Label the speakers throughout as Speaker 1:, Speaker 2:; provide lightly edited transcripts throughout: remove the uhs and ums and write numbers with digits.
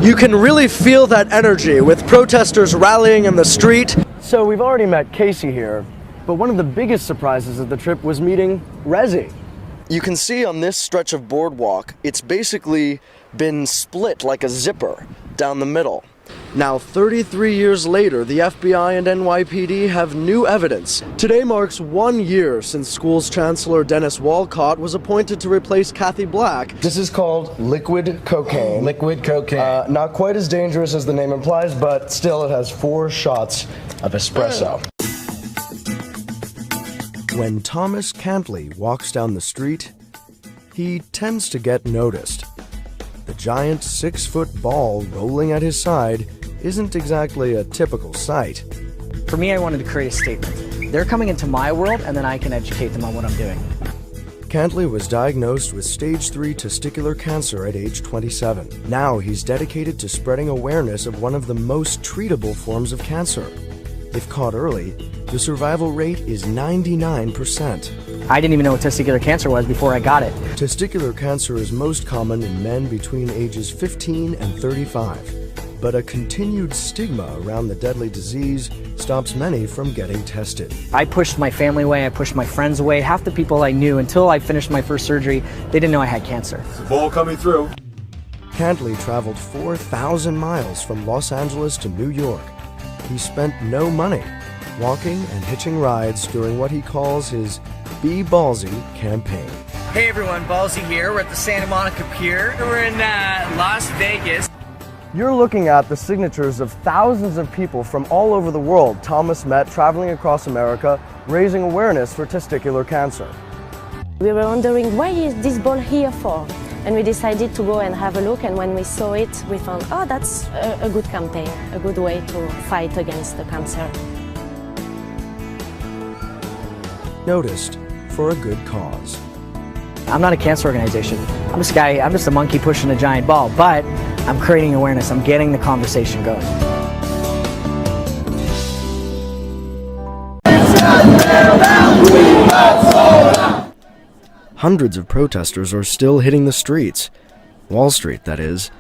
Speaker 1: You can really feel that energy with protesters rallying in the street. So we've already met Casey here, but one of the biggest surprises of the trip was meeting Rezi. You can see on this stretch of boardwalk, it's basically been split like a zipper down the middle. Now, 33 years later, the FBI and NYPD have new evidence. Today marks 1 year since school's chancellor Dennis Walcott was appointed to replace Kathy Black. This is called liquid cocaine.
Speaker 2: Liquid cocaine.
Speaker 1: Not quite as dangerous as the name implies, but still it has 4 shots of espresso. When Thomas Cantley walks down the street, he tends to get noticed. The giant 6-foot ball rolling at his side isn't exactly a typical sight.
Speaker 3: For me, I wanted to create a statement. They're coming into my world, and then I can educate them on what I'm doing.
Speaker 1: Cantley was diagnosed with stage 3 testicular cancer at age 27. Now he's dedicated to spreading awareness of one of the most treatable forms of cancer. If caught early, the survival rate is 99%.
Speaker 3: I didn't even know what testicular cancer was before I got it.
Speaker 1: Testicular cancer is most common in men between ages 15 and 35. But a continued stigma around the deadly disease stops many from getting tested.
Speaker 3: I pushed my family away, I pushed my friends away. Half the people I knew, until I finished my first surgery, they didn't know I had cancer.
Speaker 2: It's a ball coming through.
Speaker 1: Cantley traveled 4,000 miles from Los Angeles to New York. He spent no money, walking and hitching rides during what he calls his Be Ballsy campaign.
Speaker 4: Hey everyone, Ballsy here. We're at the Santa Monica Pier. We're in Las Vegas.
Speaker 1: You're looking at the signatures of thousands of people from all over the world Thomas met traveling across America, raising awareness for testicular cancer.
Speaker 5: We were wondering, why is this ball here for? And we decided to go and have a look, and when we saw it, we found, oh, that's a good campaign, a good way to fight against the cancer.
Speaker 1: Noticed for a good cause.
Speaker 3: I'm not a cancer organization. I'm just a monkey pushing a giant ball, but I'm creating awareness. I'm getting the conversation going.
Speaker 1: Hundreds of protesters are still hitting the streets. Wall Street, that is.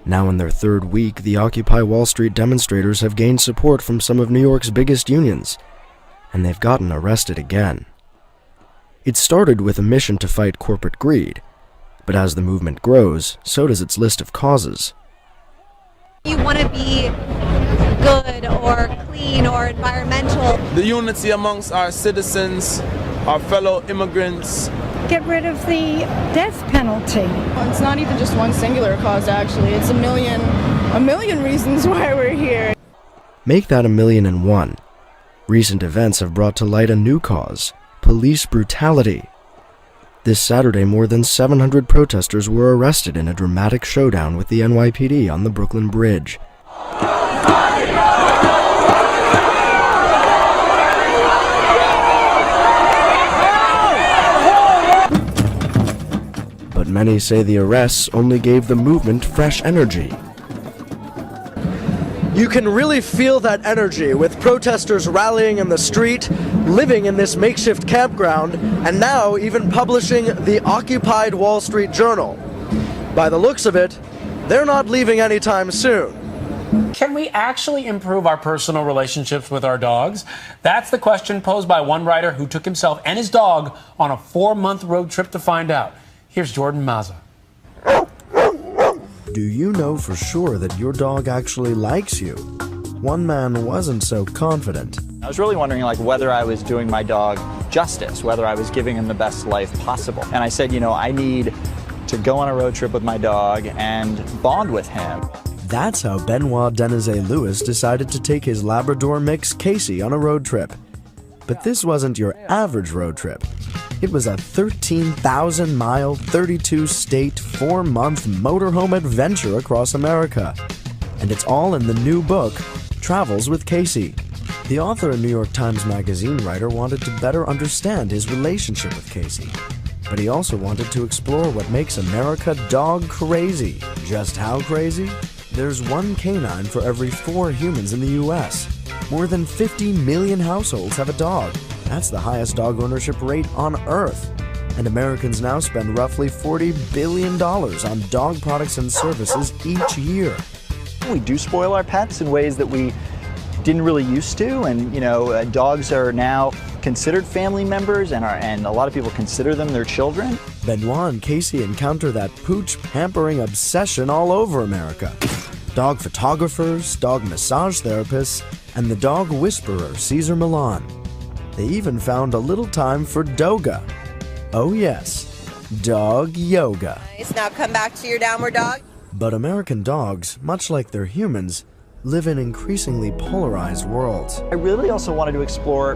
Speaker 1: Now in their 3rd week, the Occupy Wall Street demonstrators have gained support from some of New York's biggest unions, and they've gotten arrested again. It started with a mission to fight corporate greed, but as the movement grows, so does its list of causes.
Speaker 6: You want to be good or clean or environmental.
Speaker 7: The unity amongst our citizens, our fellow immigrants.
Speaker 8: Get rid of the death penalty.
Speaker 9: It's not even just one singular cause, actually. It's a million reasons why we're here.
Speaker 1: Make that 1,000,001. Recent events have brought to light a new cause: police brutality. This Saturday, more than 700 protesters were arrested in a dramatic showdown with the NYPD on the Brooklyn Bridge. But many say the arrests only gave the movement fresh energy. You can really feel that energy with protesters rallying in the street, living in this makeshift campground, and now even publishing the Occupied Wall Street Journal. By the looks of it, they're not leaving anytime soon.
Speaker 10: Can we actually improve our personal relationships with our dogs? That's the question posed by one writer who took himself and his dog on a 4-month road trip to find out. Here's Jordan Mazza.
Speaker 1: Do you know for sure that your dog actually likes you? One man wasn't so confident.
Speaker 11: I was really wondering whether I was doing my dog justice, whether I was giving him the best life possible. And I said, I need to go on a road trip with my dog and bond with him.
Speaker 1: That's how Benoit Denizet-Lewis decided to take his Labrador mix Casey on a road trip. But this wasn't your average road trip. It was a 13,000-mile, 32-state, 4-month motorhome adventure across America. And it's all in the new book, Travels with Casey. The author and New York Times Magazine writer wanted to better understand his relationship with Casey. But he also wanted to explore what makes America dog crazy. Just how crazy? There's one canine for every 4 humans in the U.S. More than 50 million households have a dog. That's the highest dog ownership rate on Earth. And Americans now spend roughly $40 billion on dog products and services each year.
Speaker 11: We do spoil our pets in ways that we didn't really used to, and dogs are now considered family members, and a lot of people consider them their children.
Speaker 1: Benoit and Casey encounter that pooch pampering obsession all over America. Dog photographers, dog massage therapists, and the dog whisperer Cesar Millan. They even found a little time for doga. Oh yes, dog yoga.
Speaker 12: Nice. Now come back to your downward dog.
Speaker 1: But American dogs, much like their humans, live in increasingly polarized worlds.
Speaker 11: I really also wanted to explore,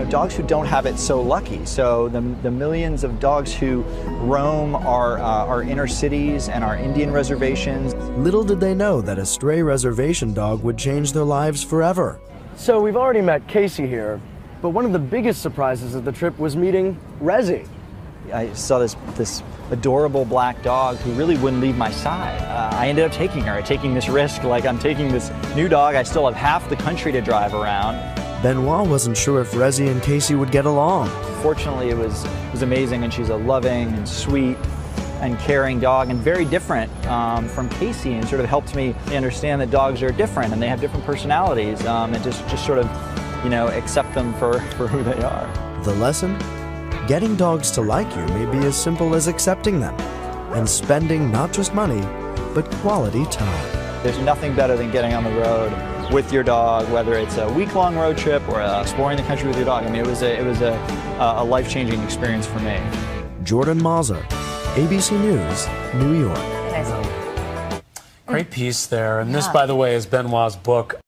Speaker 11: dogs who don't have it so lucky. So the millions of dogs who roam our inner cities and our Indian reservations.
Speaker 1: Little did they know that a stray reservation dog would change their lives forever.
Speaker 2: So we've already met Casey here, but one of the biggest surprises of the trip was meeting Rezzy.
Speaker 11: I saw this adorable black dog who really wouldn't leave my side. I ended up taking her, taking this risk, like I'm taking this new dog. I still have half the country to drive around.
Speaker 1: Benoit wasn't sure if Rezzy and Casey would get along.
Speaker 11: Fortunately, it was amazing, and she's a loving and sweet and caring dog, and very different from Casey, and sort of helped me understand that dogs are different and they have different personalities, and just sort of, accept them for who they are.
Speaker 1: The lesson? Getting dogs to like you may be as simple as accepting them and spending not just money, but quality time.
Speaker 11: There's nothing better than getting on the road with your dog, whether it's a week-long road trip or exploring the country with your dog. I mean, it was a life-changing experience for me.
Speaker 1: Jordan Mazza, ABC News, New York.
Speaker 10: Great piece there. And this, by the way, is Benoit's book.